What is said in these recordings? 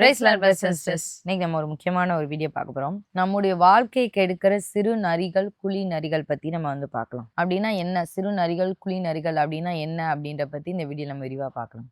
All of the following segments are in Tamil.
இன்னைக்கு நம்ம ஒரு முக்கியமான ஒரு வீடியோ பார்க்க போறோம். நம்முடைய வாழ்க்கையை கெடுக்கிற சிறு நரிகள், குழி நரிகள் பத்தி நம்ம வந்து பார்க்கலாம். அப்படின்னா என்ன சிறு நரிகள், குழி நரிகள் அப்படின்னா என்ன அப்படின்ற பத்தி இந்த வீடியோ நம்ம விரிவா பார்க்கலாம்.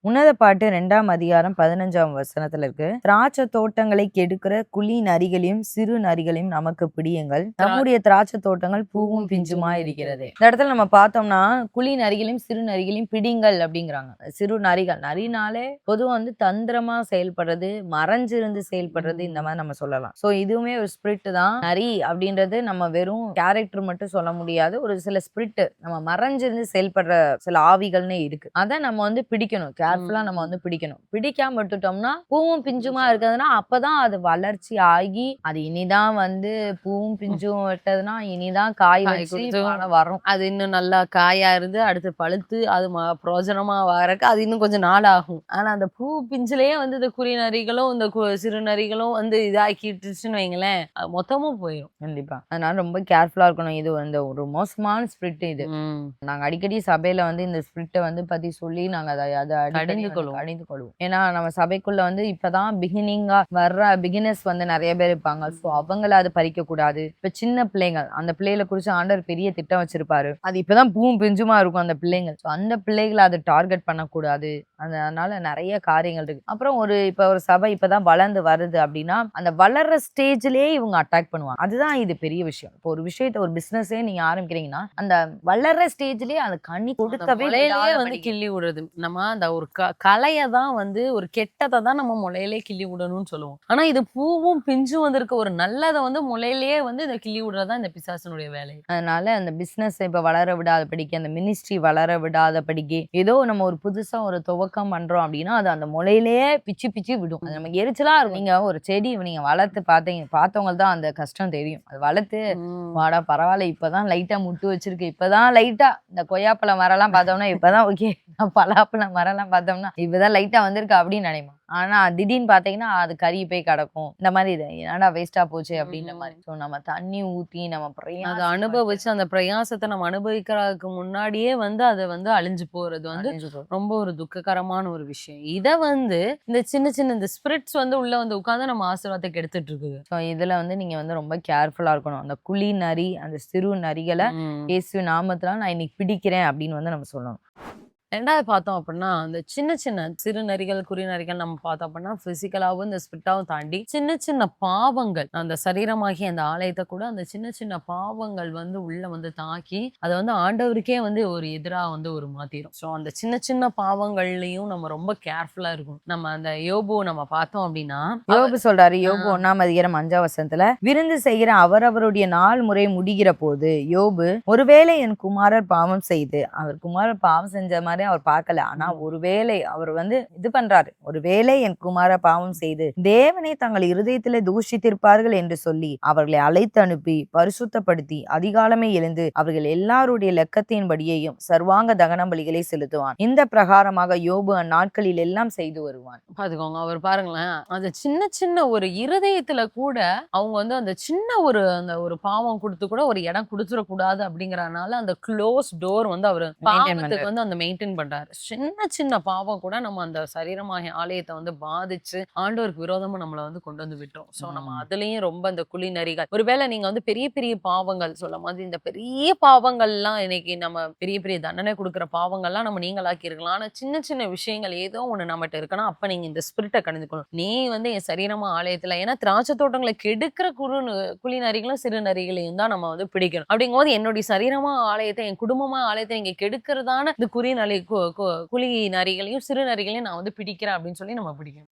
உன்னத பாட்டு 2ஆம் அதிகாரம் 15ஆம் வசனத்துல இருக்கு. திராட்சை தோட்டங்களை கெடுக்கிற குழி நரிகளையும் சிறு நரிகளையும் நமக்கு பிடியுங்கள், நம்முடைய திராட்சை தோட்டங்கள் பூவும் பிஞ்சுமா இருக்கிறது. இந்த இடத்துல நம்ம பார்த்தோம்னா குழி நரிகளையும் சிறு நரிகளையும் பிடிங்கள் அப்படிங்கிறாங்க. சிறு நரிகள், நரினாலே பொதுவாக வந்து தந்திரமா செயல்படுறது, மறைஞ்சிருந்து செயல்படுறது, இந்த மாதிரி நம்ம சொல்லலாம். ஸோ இதுவுமே ஒரு ஸ்பிரிட் தான். நரி அப்படின்றது நம்ம வெறும் கேரக்டர் மட்டும் சொல்ல முடியாது. ஒரு சில ஸ்பிரிட் நம்ம மறைஞ்சிருந்து செயல்படுற சில ஆவிகள்னே இருக்கு. அதை நம்ம வந்து பிடிக்கணும், கேர்ஃபுல்லா நம்ம வந்து பிடிக்கணும். பிடிக்காம விட்டுட்டோம்னா பூவும் பிஞ்சுமா இருக்குதுன்னா அப்பதான் அது வளர்ச்சி ஆகி அது இனிதான் வந்து பூவும் பிஞ்சும் விட்டதுன்னா இனிதான் காய் வச்சு வரும். அது இன்னும் நல்லா காயா இருந்து அடுத்து பழுத்து அது பிரோஜனமா வரக்கு அது இன்னும் கொஞ்சம் நாள் ஆகும். ஆனா அந்த பூ பிஞ்சிலேயே வந்து இந்த குறி நரிகளும் இந்த சிறு நரிகளும் வந்து இதாக்கிட்டுச்சுன்னு வைங்களேன், மொத்தமும் போயிடும். கண்டிப்பா. அதனால ரொம்ப கேர்ஃபுல்லா இருக்கணும். இது வந்து ஒரு மோசமான ஸ்பிரிட். இது நாங்க அடிக்கடி சபையில வந்து இந்த ஸ்பிரிட்டை வந்து பத்தி சொல்லி நாங்க அதை அணிந்து கொள்வோம். ஏன்னா நம்ம சபைக்குள்ள வந்து இப்பதான் பிகினிங்கா வர்ற பிகினர்ஸ் வந்து நிறைய பேர் இருப்பாங்க. ஸோ அவங்கள அது பறிக்க கூடாது. இப்ப சின்ன பிள்ளைங்க, அந்த பிள்ளைகளை குறிச்சு ஆண்டவர் பெரிய திட்டம் வச்சிருப்பாரு. அது இப்பதான் பூவும் பிஞ்சுமா இருக்கும் அந்த பிள்ளைங்க. ஸோ அந்த பிள்ளைகளை அதை டார்கெட் பண்ணக்கூடாது. அதனால நிறைய காரியங்கள் இருக்கு. அப்புறம் இப்ப ஒரு சபை இப்பதான் வளர்ந்து வருது அப்படின்னா அந்த வளர்ற ஸ்டேஜ்லயே இவங்க அட்டாக் பண்ணுவாங்க. அதுதான் இது பெரிய விஷயம். இப்போ ஒரு விஷயத்த ஒரு பிசினஸே நீங்க ஆரம்பிக்கிறீங்கன்னா அந்த வளர்ற ஸ்டேஜ்லயே அந்த கனி கொடுக்கவே வந்து கிள்ளி விடுறது. நம்ம அந்த ஒரு கலையை தான் வந்து ஒரு கெட்டதை தான் நம்ம முளையிலே கிள்ளி விடணும்னு சொல்லுவோம். ஆனா இது பூவும் பிஞ்சும் வந்திருக்க ஒரு நல்லதை வந்து முளையிலேயே வந்து இந்த கிள்ளி விடுறதுதான் இந்த பிசாசனுடைய வேலை. அதனால அந்த பிசினஸ் இப்ப வளர விடாத படிக்க, அந்த மினிஸ்ட்ரி வளர விடாத படிக்க, ஏதோ நம்ம ஒரு புதுசா ஒரு துவக்கம் பண்றோம் அப்படின்னா அது அந்த முளையிலேயே பிச்சு பிச்சு விடும். அது நமக்கு எரிச்சலா இருக்கும். நீங்க ஒரு செடி நீங்க வளர்த்து பார்த்தவங்க தான் அந்த கஷ்டம் தெரியும். அது வளர்த்து வாடா பரவாயில்ல இப்பதான் லைட்டா முட்டு வச்சிருக்கு, இப்பதான் லைட்டா இந்த கொய்யாப்பழம் மரம்லாம் பார்த்தோம்னா இப்பதான் ஓகே, பலாப்பழம் மரம்லாம் பார்த்தோம்னா இப்பதான் லைட்டா வந்திருக்கு அப்படின்னு நினைமா. ஆனா திடீர்னு பாத்தீங்கன்னா அது கறி போய் கிடக்கும். இந்த மாதிரி இது என்னடா வேஸ்டா போச்சு அப்படின்ற மாதிரி. ஸோ நம்ம தண்ணி ஊத்தி நம்ம அதை அனுபவிச்சு அந்த பிரயாசத்தை நம்ம அனுபவிக்கிறதுக்கு முன்னாடியே வந்து அதை வந்து அழிஞ்சு போறது வந்து ரொம்ப ஒரு துக்ககரமான ஒரு விஷயம். இதை வந்து இந்த சின்ன சின்ன இந்த ஸ்பிரிட்ஸ் வந்து உள்ள வந்து உட்கார்ந்து நம்ம ஆசீர்வாதத்தை எடுத்துட்டு இருக்குது. ஸோ இதுல வந்து நீங்க வந்து ரொம்ப கேர்ஃபுல்லா இருக்கணும். அந்த குழி நரி, அந்த சிறு நரிகளை இயேசு நாமத்துல நான் இன்னைக்கு பிடிக்கிறேன் அப்படின்னு வந்து நம்ம சொல்லணும். ரெண்டாவது பார்த்தோம் அப்படின்னா அந்த சின்ன சின்ன சிறு நரிகள் குறி நரிகள் நம்ம பார்த்தோம் அப்படின்னா பிசிக்கலாவும் இந்த ஸ்பிரிட்டாவும் தாண்டி சின்ன சின்ன பாவங்கள், அந்த சரீரமாகிய அந்த ஆலயத்தை கூட அந்த சின்ன சின்ன பாவங்கள் வந்து உள்ள வந்து தாக்கி அதை வந்து ஆண்டவருக்கே வந்து ஒரு எதிராக வந்து ஒரு மாத்திரும். ஸோ அந்த சின்ன சின்ன பாவங்கள்லயும் நம்ம ரொம்ப கேர்ஃபுல்லா இருக்கும். நம்ம அந்த யோபு நம்ம பார்த்தோம் அப்படின்னா யோபு சொல்றாரு, யோபு 1ஆம் அதிகாரம் 5ஆம் வசனத்துல, விருந்து செய்கிற அவரவருடைய நாள் முறை முடிகிற போது யோபு, ஒருவேளை என் குமாரர் பாவம் செய்து, அவர் குமாரர் பாவம் செஞ்ச மாதிரி அவர் பார்க்கல, ஆனா ஒருவேளை அவர் வந்து இது பண்றாரு, ஒருவேளை என் குமார பாவம் செய்து தேவனை தங்கள் இருதயத்திலே தூஷித்திருப்பார்கள் என்று சொல்லி அவர்களை அழைத்து அனுப்பி பரிசுத்தப்படுத்தி அதிகாலமே எழுந்து அவர்கள் எல்லாருடைய லெக்கத்தின்படியையும் சர்வாங்க தகன பலிகளை செலுத்துவான். இந்த பிரகாரமாக யோபு அந்நாட்களில் எல்லாம் செய்து வருவான். பாத்துக்கோங்க, அவர் பாருங்களேன், அந்த சின்ன சின்ன ஒரு இருதயத்துல கூட அவங்க வந்து அந்த சின்ன அந்த ஒரு பாவம் கொடுத்து கூட ஒரு இடம் கொடுத்துடக்கூடாது அப்படிங்கறதுனால அந்த க்ளோஸ் டோர் வந்து அவர் பாவத்துக்கு வந்து அந்த மெயின்டைன் பண்றாரு. சின்ன சின்ன பாவம் கூட நம்ம அந்த சரீரமாகிய ஆலயத்தை வந்து பாதிச்சு ஆண்டவருக்கு விரோதமா நம்மளை வந்து கொண்டு வந்து விட்டோம். சோ நம்ம அதுலயும் ரொம்ப அந்த குழி நரிகள், ஒருவேளை நீங்க வந்து பெரிய பெரிய பாவங்கள் சொல்ல மாதிரி இந்த பெரிய பாவங்கள்லாம் இன்னைக்கு நம்ம பெரிய பெரிய தண்டனை கொடுக்குற பாவங்கள்லாம் நம்ம நீங்களாக்கி இருக்கலாம். ஆனா சின்ன சின்ன விஷயங்கள் ஏதோ ஒண்ணு நம்மகிட்ட இருக்குன்னா அப்ப நீங்க இந்த ஸ்பிரிட்டை கணிந்துக்கணும். நீ வந்து என் சரீரமா ஆலயத்துல, ஏன்னா திராட்சை தோட்டங்களை கெடுக்கிற குழி நரிகளும் சிறு நரிகளையும் தான் நம்ம வந்து பிடிக்கணும். அப்படிங்கும்போது என்னுடைய சரீரமா ஆலயத்தை, என் குடும்பமா ஆலயத்தை நீங்க கெடுக்கிறதான இந்த குறி குழி நரிகளையும் சிறு நரிகளையும் நான் வந்து பிடிக்கிறேன் அப்படின்னு சொல்லி நம்ம பிடிக்கணும்.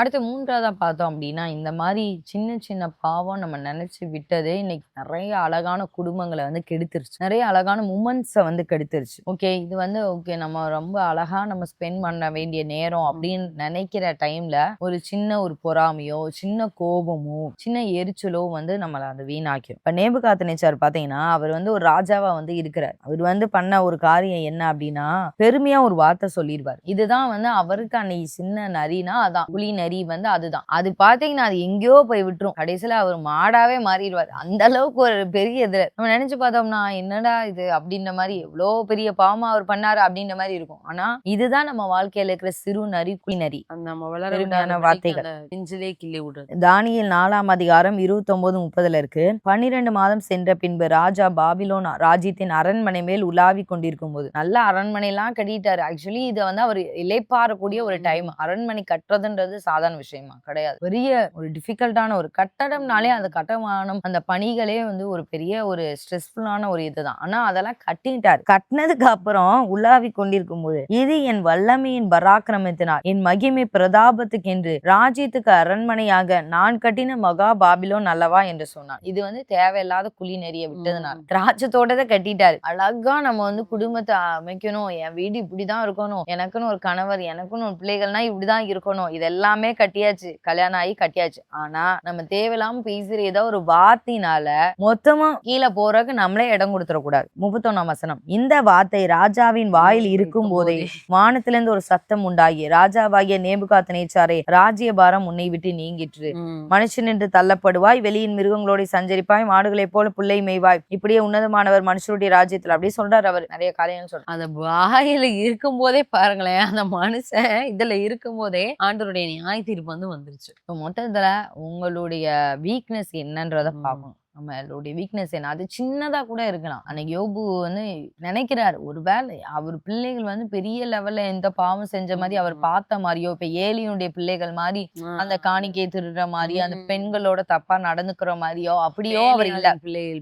அடுத்து 3ஆவதா பார்த்தோம் அப்படின்னா இந்த மாதிரி சின்ன சின்ன பாவம் நம்ம நினைச்சு விட்டதே இன்னைக்கு நிறைய அழகான குடும்பங்களை வந்து கெடுத்துருச்சு, நிறைய அழகான மூமெண்ட்ஸை வந்து கெடுத்துருச்சு. ஓகே, இது வந்து ஓகே நம்ம ரொம்ப அழகா நம்ம ஸ்பெண்ட் பண்ண வேண்டிய நேரம் அப்படின்னு நினைக்கிற டைம்ல ஒரு சின்ன ஒரு பொறாமையோ சின்ன கோபமோ சின்ன எரிச்சலோ வந்து நம்மளை அது வீணாக்கிடும். இப்ப நேபுகாத்நேச்சார் பாத்தீங்கன்னா அவர் வந்து ஒரு ராஜாவா வந்து இருக்கிறார். அவர் வந்து பண்ண ஒரு காரியம் என்ன அப்படின்னா பெருமையா ஒரு வார்த்தை சொல்லிடுவார். இதுதான் வந்து அவருக்கு அன்னைக்கு சின்ன நரினா அதான் குழி நரி நரி வந்து அதுதான். அது பாத்தீங்கன்னா அது எங்கேயோ போய் விட்டுரும். கடைசியில அவர் மாடாவே மாறிடுவார். அந்த அளவுக்கு ஒரு பெரிய இது நம்ம நினைச்சு பார்த்தோம்னா என்னடா இது அப்படின்ற மாதிரி எவ்வளோ பெரிய பாவமா அவர் பண்ணாரு அப்படின்ற மாதிரி இருக்கும். ஆனா இதுதான் நம்ம வாழ்க்கையில இருக்கிற சிறு நரி குழி நரி. அந்த நம்ம வளர பெருமையான விடாத வார்த்தைகள். அந்த நெஞ்சிலே கிள்ளி விடுறது. தானியேல் 4ஆம் அதிகாரம் 29-30 இருக்கு. 12 மாதம் சென்ற பின்பு ராஜா பாபிலோன் ராஜ்யத்தின் அரண்மனை மேல் உலாவி கொண்டிருக்கும் போது, நல்ல அரண்மனை எல்லாம் கட்டிட்டாரு. ஆக்சுவலி இதை வந்து அவர் இளைப்பாறக்கூடிய ஒரு டைம். அரண்மனை கட்டுறதுன்றது சாதாரண விஷயமா கிடையாது. பெரிய ஒரு டிஃபிகல்ட்டான ஒரு கட்டடம்னாலே அந்த கட்டமானம் அந்த பணிகளே வந்து ஒரு பெரிய ஒரு ஸ்ட்ரெஸ்ஃபுல்லான ஒரு இதுதான். ஆனா அதெல்லாம் கட்டிட்டாரு. கட்டினதுக்கு அப்புறம் உலாவி கொண்டிருக்கும் போது, இது என் வல்லமையின் பராக்கிரமத்தினால் என் மகிமை பிரதாபத்துக்கு என்று ராஜ்யத்துக்கு அரண்மனையாக நான் கட்டின மகா பாபிலோன் அல்லவா என்று சொன்னான். இது வந்து தேவையில்லாத குழி நெறிய விட்டதுனால திராட்சை தோட்டத்தை கட்டிட்டாரு. அழகா நம்ம வந்து குடும்பத்தை அமைக்கணும், என் வீடு இப்படிதான் இருக்கணும், எனக்குன்னு ஒரு கணவர், எனக்குன்னு ஒரு பிள்ளைகள்னா இப்படிதான் இருக்கணும், இதெல்லாமே கட்டியாச்சு, கல்யாணம் ஆகி கட்டியாச்சு. ஆனா நம்ம தேவையில்லாம பேசுற ஏதோ ஒரு வார்த்தையினால மொத்தமா கீழே போறதுக்கு நம்மளே இடம் கொடுத்துடக்கூடாது. 31ஆம் வசனம். இந்த வார்த்தை ராஜாவின் வாயில் இருக்கும் போதே வானத்திலிருந்து ஒரு சத்தம் உண்டாகி, ராஜாவாகிய நேபுகாத்நேச்சாரே, ராஜ்யபாரம் உன்னை விட்டு நீங்கிற்று, மனுஷன் என்று தள்ளப்படுவாய், வெளியின் மிருகங்களோட சஞ்சரிப்பாய், மாடுகளைப் போல புல்லை மேய்வாய், இப்படியே உன்னதமானவர் மனுஷருடைய ராஜ்யத்தில். அப்படி சொல்றாரு அவர். நிறைய காரியங்கள் சொல்றாரு. அந்த வாயில இருக்கும் போதே பாருங்களேன், அந்த மனுஷன் இதுல இருக்கும் போதே ஆண்டவருடைய நியாய தீர்ப்பு வந்து வந்துருச்சு. மொத்தத்துல உங்களுடைய வீக்னஸ் என்னன்றத பார்க்கணும். நம்மளுடைய வீக்னஸ் என்ன, அது சின்னதா கூட இருக்கலாம். அன்னைக்கு யோபு வந்து நினைக்கிறாரு, ஒருவேளை அவர் பிள்ளைகள் வந்து பெரிய லெவல்ல எந்த பாவம் செஞ்ச மாதிரி அவர் பார்த்த மாதிரியோ, இப்ப ஏலியுடைய பிள்ளைகள் மாதிரி அந்த காணிக்கை திருடுற மாதிரி, அந்த பெண்களோட தப்பா நடந்துக்கிற மாதிரியோ அப்படியோ அவர் இல்ல.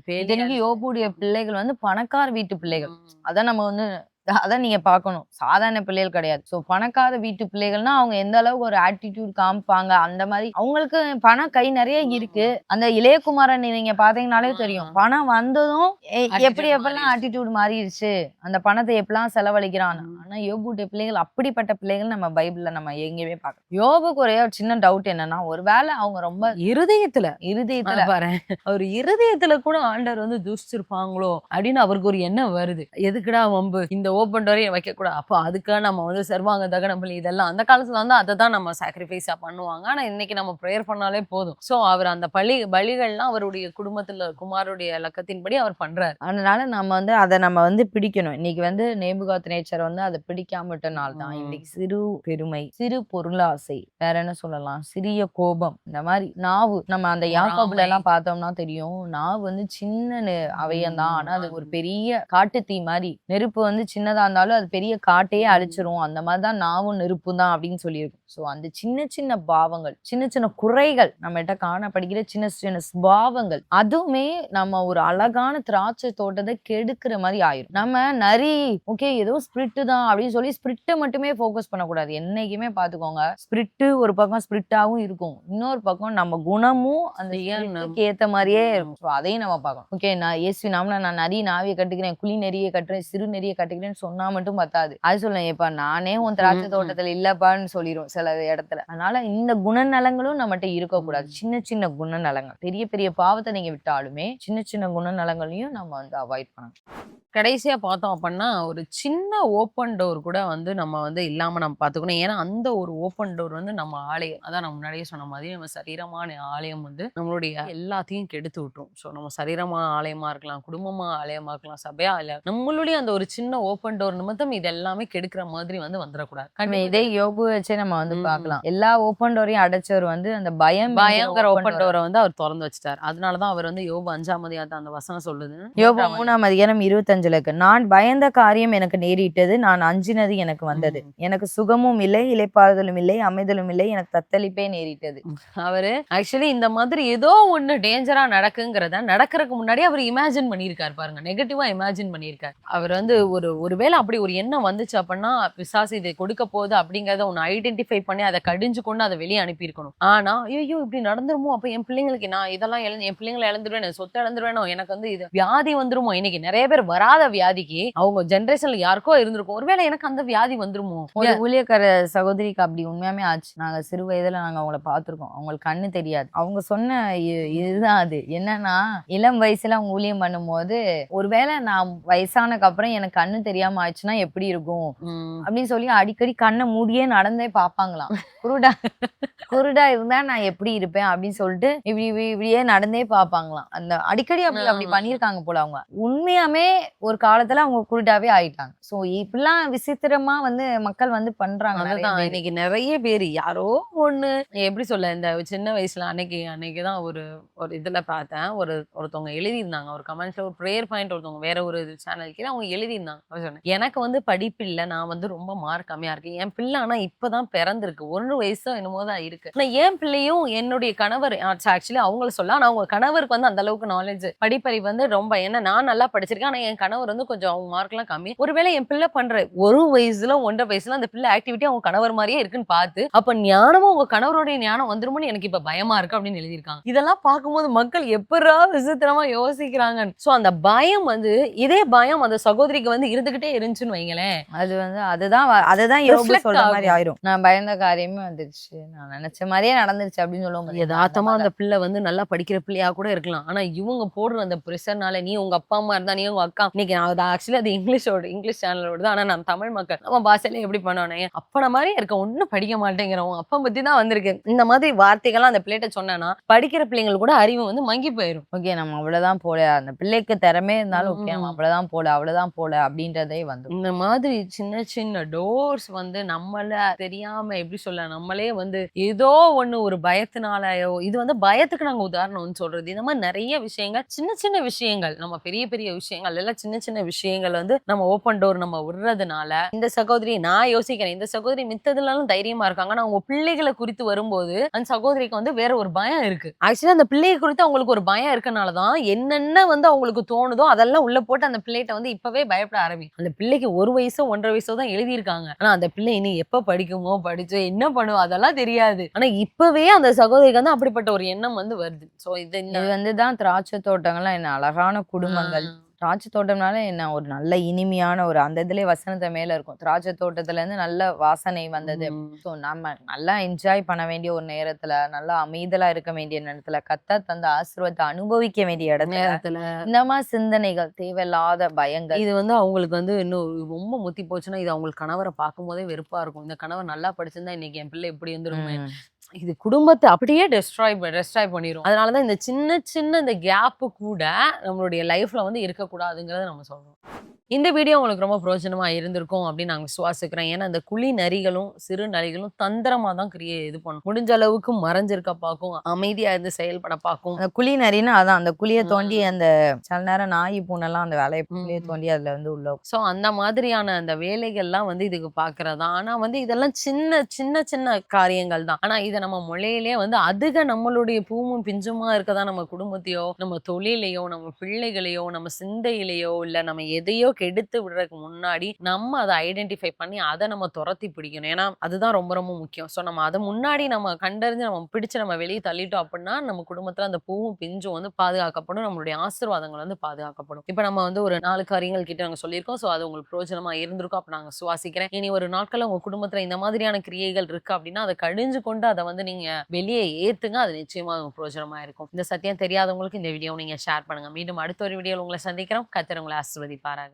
பிள்ளைகள் யோபுடைய பிள்ளைகள் வந்து பணக்கார வீட்டு பிள்ளைகள். அதான் நம்ம வந்து அதான் நீங்க பார்க்கணும். சாதாரண பிள்ளைகள் கிடையாது. சோ பணக்கார வீட்டு பிள்ளைகள்னா அவங்க எந்த அளவுக்கு ஒரு ஆட்டிடியூட் காமிப்பாங்க, அந்த மாதிரி அவங்களுக்கு பணம் கை நிறைய இருக்கு. அந்த இளையகுமாரன் நீங்க பாத்தீங்கன்னாலே தெரியும், பணம் வந்ததும் எப்படி எப்பெல்லாம் ஆட்டிடியூட் மாறிடுச்சு, அந்த பணத்தை எப்பெல்லாம் செலவழிக்கிறான். ஆனா யோபுடைய பிள்ளைகள் அப்படிப்பட்ட பிள்ளைகள் நம்ம பைபிள்ல நம்ம எங்கேயுமே பார்க்கலாம். யோபுக்கு ஒரே ஒரு சின்ன டவுட் என்னன்னா, ஒருவேளை அவங்க ரொம்ப இருதயத்துல பாரு, அவர் இருதயத்துல கூட ஆண்டவர் வந்து தூஷிச்சிருப்பாங்களோ அப்படின்னு அவருக்கு ஒரு எண்ணம் வருது. எதுக்குடா வம்பு, இந்த ஓப்பன் டோரையும் வைக்க கூடாது, அப்போ அதுக்காக நம்ம வந்து சர்வாங்க தகன பலி இதெல்லாம் அந்த காலத்துல வந்து அதை தான் நம்ம சாக்ரிஃபைஸா பண்ணுவாங்க. ஆனா இன்னைக்கு நம்ம ப்ரேயர் பண்ணாலே போதும். சோ அவர் அந்த பலிகள்லாம் அவருடைய குடும்பத்துல குமாருடைய இலக்கத்தின்படி அவர் பண்றாரு. அதனால நம்ம வந்து அதை நம்ம வந்து பிடிக்கணும். இன்னைக்கு வந்து நேபுகாத்நேச்சர் வந்து அதை பிடிக்காம விட்டனால தான் இன்னைக்கு சிறு பெருமை, சிறு பொருளாசை, வேற என்ன சொல்லலாம், சிறிய கோபம், இந்த மாதிரி நாவு. நம்ம அந்த யாக்கோபுல எல்லாம் பார்த்தோம்னா தெரியும், நாவு வந்து சின்ன அவயம்தான், ஆனா அது ஒரு பெரிய காட்டு தீ மாதிரி. நெருப்பு வந்து சின்னதா இருந்தாலும் அது பெரிய காட்டையே அழிச்சிரும். அந்த மாதிரிதான் நாவும் நெருப்பும் தான் அப்படின்னு சொல்லியிருக்கும். சோ அந்த சின்ன சின்ன பாவங்கள், சின்ன சின்ன குறைகள், நம்ம கிட்ட காணப்படுகிற சின்ன சின்ன பாவங்கள், அதுவுமே நம்ம ஒரு அழகான திராட்சை தோட்டத்தை கெடுக்கிற மாதிரி ஆயிரும். நம்ம நரி ஓகே ஏதோ ஸ்பிரிட் தான் அப்படின்னு சொல்லி ஸ்பிரிட்டை மட்டுமே போக்கஸ் பண்ணக்கூடாது. என்னைக்குமே பாத்துக்கோங்க, ஸ்பிரிட் ஒரு பக்கம் ஸ்பிரிட்டாவும் இருக்கும், இன்னொரு பக்கம் நம்ம குணமும் அந்த ஏத்த மாதிரியே இருக்கும். அதையும் நம்ம பார்க்கணும். ஓகே, நான் இயேசு நாமல நான் நரி நாவியை கட்டுக்கிறேன், குழி நெறியை கட்டுறேன், சிறு நெறியை கட்டுக்கிறேன்னு சொன்னா மட்டும் பத்தாது. அது சொல்லுங்க, இப்ப நானே உன் திராட்சை தோட்டத்துல இல்லப்பான்னு சொல்லிரும் சில இடத்துல. அதனால இந்த குணநலங்களும் நம்மகிட்ட இருக்கக்கூடாது. சின்ன சின்ன குணநலங்கள், பெரிய பெரிய பாவத்தை நீங்க விட்டாலுமே சின்ன சின்ன குணநலங்களையும் நம்ம வந்து அவாய்ட் பண்ணணும். கடைசியா பார்த்தோம் அப்படின்னா ஒரு சின்ன ஓப்பன் டோர் கூட வந்து நம்ம வந்து இல்லாம நம்ம பார்த்துக்கணும். ஏன்னா அந்த ஒரு ஓப்பன் டோர் வந்து நம்ம ஆலயம், அதான் நம்ம முன்னாடியே சொன்ன மாதிரி நம்ம சரீரமான ஆலயம் வந்து நம்மளுடைய எல்லாத்தையும் கெடுத்து விட்டுரும். ஸோ நம்ம சரீரமா ஆலயமா இருக்கலாம், குடும்பமா ஆலயமா இருக்கலாம், சபையா இல்ல, நம்மளுடைய அந்த ஒரு சின்ன ஓப்பன் டோர் நிமித்தம் இது எல்லாமே கெடுக்கிற மாதிரி வந்து வந்துடக்கூடாது. இதே யோபு வச்சே நம்ம வந்து பார்க்கலாம். எல்லா ஓப்பன் டோரையும் அடைச்சவர் வந்து அந்த பயங்கர ஓப்பன் டோரை வந்து அவர் திறந்து வச்சுட்டார். அதனாலதான் அவர் வந்து யோபு 5ஆம் அதிகாரத்துல அந்த வசனம் சொல்லுது. யோபு 3ஆம் அதிகாரம் 25 நான் பயந்த காரியம் எனக்கு நேரிட்டது, நான் அஞ்சினது எனக்கு வந்தது, எனக்கு சுகமும் இல்லை, இளைப்பாறுதலும் இல்லை, அமைதலும் இல்லை, எனக்கு தத்தளிப்பே நேரிட்டது. அவரு ஆக்சுவலி இந்த மாதிரி ஏதோ ஒண்ணு டேஞ்சரா நடக்குங்கிறத நடக்கிறதுக்கு முன்னாடி அவர் இமேஜின் பண்ணியிருக்காரு பாருங்க, நெகட்டிவா இமேஜின் பண்ணியிருக்காரு. அவர் வந்து ஒருவேளை அப்படி ஒரு எண்ணம் வந்துச்சு அப்படின்னா பிசாசு இதை கொடுக்க போகுது அப்படிங்கறத ஒன்னு ஐடென்டிஃபை பண்ணி அதை கடிஞ்சு கொண்டு அதை வெளியே அனுப்பியிருக்கணும். ஆனா ஐயோ இப்படி நடந்துருமோ, அப்ப என் பிள்ளைங்களுக்கு நான் இதெல்லாம் என் பிள்ளைங்களை இழந்துருவேன், சொத்தை இழந்துருவேணும், எனக்கு வந்து இது வியாதி வந்துருமோ. இன்னைக்கு நிறைய பேர் வராத வியாதிக்கு அவங்க ஜெனரேஷன்ல யாருக்கோ இருந்திருக்கும், ஒருவேளை எனக்கு அந்த வியாதி வந்துருமோ. ஒரு ஊழியக்கார சகோதரிக்கு அப்படி உண்மையாமே ஆச்சு. நாங்க சிறு வயதுல நாங்க அவங்கள பார்த்திருக்கோம். அவங்களுக்கு கண்ணு தெரியாது. அவங்க சொன்ன இதுதான் அது. என்னன்னா, இளம் வயசுல அவங்க ஊழியம் பண்ணும்போது, ஒருவேளை நான் வயசானக்கு அப்புறம் எனக்கு கண்ணு தெரியாம ஆயிடுச்சுன்னா எப்படி இருக்கும் ம். அப்படின்னு சொல்லி அடிக்கடி கண்ணை மூடியே நடந்தே பாப்பாங்களாம். குருடா குருடா இருந்தா நான் எப்படி இருப்பேன் அப்படின்னு சொல்லிட்டு இப்படியே நடந்தே பாப்பாங்களாம். அந்த அடிக்கடி அப்படி பண்ணிருக்காங்க போல அவங்க. உண்மையாமே ஒரு காலத்துல அவங்க குருடாவே ஆயிட்டாங்க. சோ இப்படிலாம் விசித்திரமா வந்து மக்கள் வந்து பண்றாங்க நிறைய அதுதான் பேரு. இன்னைக்கு நிறைய பேர் யாரோ ஒண்ணு எப்படி சொல்ல இந்த சின்ன வயசுல அன்னைக்குதான் ஒரு ஒரு இதுல பார்த்தேன். ஒருத்தவங்க எழுதியிருந்தாங்க ஒரு கமெண்ட்ஸ்ல ஒரு ப்ரேயர் பாயிண்ட் ஒருத்தவங்க வேற ஒரு சேனலுக்கு அவங்க எழுதியிருந்தாங்க. அப்ப சொன்னேன், எனக்கு வந்து படிப்பு இல்ல, நான் வந்து ரொம்ப மார்க் கம்மியா இருக்கு. என் பிள்ளை ஆனா இப்பதான் பிறந்திருக்கு, 1 வயசோ என்னமோ தான் இருக்கு. ஆனா என் பிள்ளையும் என்னுடைய கணவர் ஆக்சுவலி அவங்கள சொல்ல, ஆனா அவங்க கணவருக்கு வந்து அந்த அளவுக்கு நாலேஜ் படிப்பறிவு வந்து ரொம்ப, ஏன்னா நான் நல்லா படிச்சிருக்கேன், ஆனா என் கணவர் வந்து கொஞ்சம் அவங்க மார்க் எல்லாம் கம்மி. ஒருவேளை என் பிள்ளை பண்ற 1 வயசுல 1.5 வயசுல அந்த பிள்ளை ஆக்டிவிட்டி அவங்க கணவர் மாதிரியே இருக்குன்னு பார்த்து அப்ப ஞானமும் உங்க கணவருடைய ஞானம் வந்துருமோன்னு எனக்கு இப்ப பயமா இருக்கு அப்படின்னு எழுதியிருக்காங்க. இதெல்லாம் பார்க்கும்போது மக்கள் எப்படா விசித்திரமா யோசிக்கிறாங்க. சோ அந்த பயம் வந்து இதே பயம் அந்த சகோதரிக்கு வந்து இருந்துகிட்டே இருந்துச்சுன்னு வைங்களேன், அது வந்து அதுதான் யோபு Reflect சொல்ற ஆகும். மாதிரி ஆயிரும். நான் பயந்த காரியமே வந்துருச்சு, நான் நினைச்ச மாதிரியே நடந்துருச்சு அப்படின்னு சொல்லுவோம். யதார்த்தமா அந்த பிள்ளை வந்து நல்லா படிக்கிற பிள்ளையா கூட இருக்கலாம். ஆனா இவங்க போடுற அந்த பிரஷர்னால, நீ உங்க அப்பா அம்மா இருந்தா, நீ உங்க அக்கா, இன்னைக்கு அது ஆக்சுவலி அது இங்கிலீஷ் சேனலோட தான். ஆனா நம்ம தமிழ் மக்கள் நம்ம பாஷையில எப்படி பண்ணுவானே, அப்பன மாதிரியே இருக்க, ஒண்ணும் படிக்க மாட்டேங்கிறோம், அப்பா பத்தி தான் வந்திருக்கு, இந்த மாதிரி வார்த்தைகள்லாம் அந்த பிள்ளைகிட்ட சொன்னா படிக்கிற பிள்ளைங்களுக்கு கூட அறிவு வந்து மங்கி போயிரும். ஓகே, நம்ம அவ்வளவுதான் போல, அந்த பிள்ளைக்கு திறமே இருந்தாலும் ஓகே நம்ம அவ்வளவுதான் போல அப்படின்றதே வந்து இந்த மாதிரி சின்ன சின்ன டோர்ஸ் வந்து நம்மள தெரியாம எப்படி சொல்ல, நம்மளே வந்து ஏதோ ஒண்ணு ஒரு பயத்தினாலயோ, இது வந்து பயத்துக்கு நாங்க உதாரணம் சொல்றது. இந்த மாதிரி நிறைய விஷயங்கள், சின்ன சின்ன விஷயங்கள், நம்ம பெரிய பெரிய விஷயங்கள் எல்லாம் சின்ன சின்ன விஷயங்கள் வந்து நம்ம ஓப்பன் டோர் நம்ம விடுறதுனால, இந்த சகோதரி நான் யோசிக்கிறேன், இந்த சகோதரி மித்ததுலாலும் தைரியமா இருக்காங்க, ஆனா அவங்க பிள்ளைகளை குறித்து வரும்போது அந்த சகோதரிக்கு வந்து வேற ஒரு பயம் இருக்கு. ஆக்சுவலி அந்த பிள்ளையை குறித்து அவங்களுக்கு ஒரு பயம் இருக்கனாலதான் என்னென்ன வந்து அவங்களுக்கு தோணுதோ அதெல்லாம் உள்ள போட்டு அந்த பிள்ளைகிட்ட வந்து இப்பவே பயப்பட ஆரம்பிக்கும். அந்த பிள்ளைக்கு 1 வயசோ 1.5 வயசோ தான் எழுதியிருக்காங்க. ஆனா அந்த பிள்ளை இனி எப்ப படிக்குமோ, படிச்சோ என்ன பண்ணுவோ அதெல்லாம் தெரியாது. ஆனா இப்பவே அந்த சகோதரிக்கு வந்து அப்படிப்பட்ட ஒரு எண்ணம் வந்து வருது. சோ இது வந்துதான் திராட்சை தோட்டங்கள்லாம் என்ன அழகான குடும்பங்கள். திராட்சை தோட்டம்னால என்ன ஒரு நல்ல இனிமையான ஒரு அந்த இதுலயே வசனத்தை மேல இருக்கும். திராட்சை தோட்டத்துல இருந்து நல்ல வாசனை வந்தது. ஸோ நம்ம நல்லா என்ஜாய் பண்ண வேண்டிய ஒரு நேரத்துல, நல்லா அமைதலா இருக்க வேண்டிய நேரத்துல, கர்த்தர் தந்த ஆசீர்வாதத்தை அனுபவிக்க வேண்டிய இடத்துல இந்த மாதிரி சிந்தனைகள், தேவையில்லாத பயங்கள், இது வந்து அவங்களுக்கு வந்து இன்னும் ரொம்ப முத்தி போச்சுன்னா, இது அவங்களுக்கு கணவரை பார்க்கும் போதே வெறுப்பா இருக்கும். இந்த கணவர் நல்லா படிச்சிருந்தா இன்னைக்கு என் பிள்ளை எப்படி இருந்துருமே, இது குடும்பத்தை அப்படியே டெஸ்ட்ராய் பண்ணிரும். அதனாலதான் இந்த சின்ன சின்ன இந்த கேப் கூட நம்மளுடைய லைஃப்ல வந்து இருக்கக்கூடாதுங்கிறத நம்ம சொல்றோம். இந்த வீடியோ உங்களுக்கு ரொம்ப பிரயோஜனமா இருந்திருக்கும் அப்படின்னு நாங்க விசுவாசிக்கிறேன். ஏன்னா இந்த குழி நரிகளும் சிறு நரிகளும் தந்திரமா தான் இது பண்ணும். முடிஞ்ச அளவுக்கு மறைஞ்சிருக்க பார்க்கும், அமைதியா இருந்து செயல்பட பார்க்கும். அந்த குழி நரின்னா அதான் அந்த குழியை தோண்டி அந்த சில நேரம் நாய் பூனெல்லாம் அந்த வேலையை குழியை தோண்டி அதுல வந்து உள்ள. சோ அந்த மாதிரியான அந்த வேலைகள்லாம் வந்து இதுக்கு பாக்குறதா. ஆனா வந்து இதெல்லாம் சின்ன சின்ன சின்ன காரியங்கள் தான். ஆனா இதை நம்ம மொழியிலே வந்து அதிக நம்மளுடைய பூவும் பிஞ்சுமா இருக்கதான் நம்ம குடும்பத்தையோ, நம்ம தொழிலையோ, நம்ம பிள்ளைகளையோ, நம்ம சிந்தையிலையோ, இல்ல நம்ம எதையோ கெடுத்து விடுறதுக்கு முன்னாடி நம்ம அதை ஐடென்டிஃபை பண்ணி அதை நம்ம துரத்தி பிடிக்கணும். ஏன்னா அதுதான் ரொம்ப ரொம்ப முக்கியம். ஸோ நம்ம அதை முன்னாடி நம்ம கண்டறிஞ்சு நம்ம பிடிச்சு நம்ம வெளியே தள்ளிட்டோம் அப்படின்னா நம்ம குடும்பத்துல அந்த பூவும் பிஞ்சும் வந்து பாதுகாக்கப்படும், நம்மளுடைய ஆசீர்வாதங்கள் வந்து பாதுகாக்கப்படும். இப்ப நம்ம வந்து ஒரு 4 காரியங்கள் கிட்ட நாங்க சொல்லியிருக்கோம். ஸோ அது உங்களுக்கு பிரயோஜனமா இருந்திருக்கும் அப்ப நாங்க சுவாசிக்கிறேன். இனி ஒரு நாட்கள்ல உங்க குடும்பத்துல இந்த மாதிரியான கிரியைகள் இருக்கு அப்படின்னா அதை கழிஞ்சு கொண்டு அதை வந்து நீங்க வெளியே ஏத்துங்க. அது நிச்சயமா உங்களுக்கு பிரயோஜனமா இருக்கும். இந்த சத்தியம் தெரியாதவங்களுக்கு இந்த வீடியோ நீங்க ஷேர் பண்ணுங்க. மீண்டும் அடுத்த ஒரு வீடியோல உங்களை சந்திக்கிறோம். கர்த்தர் உங்களை ஆசீர்வதிப்பாராக.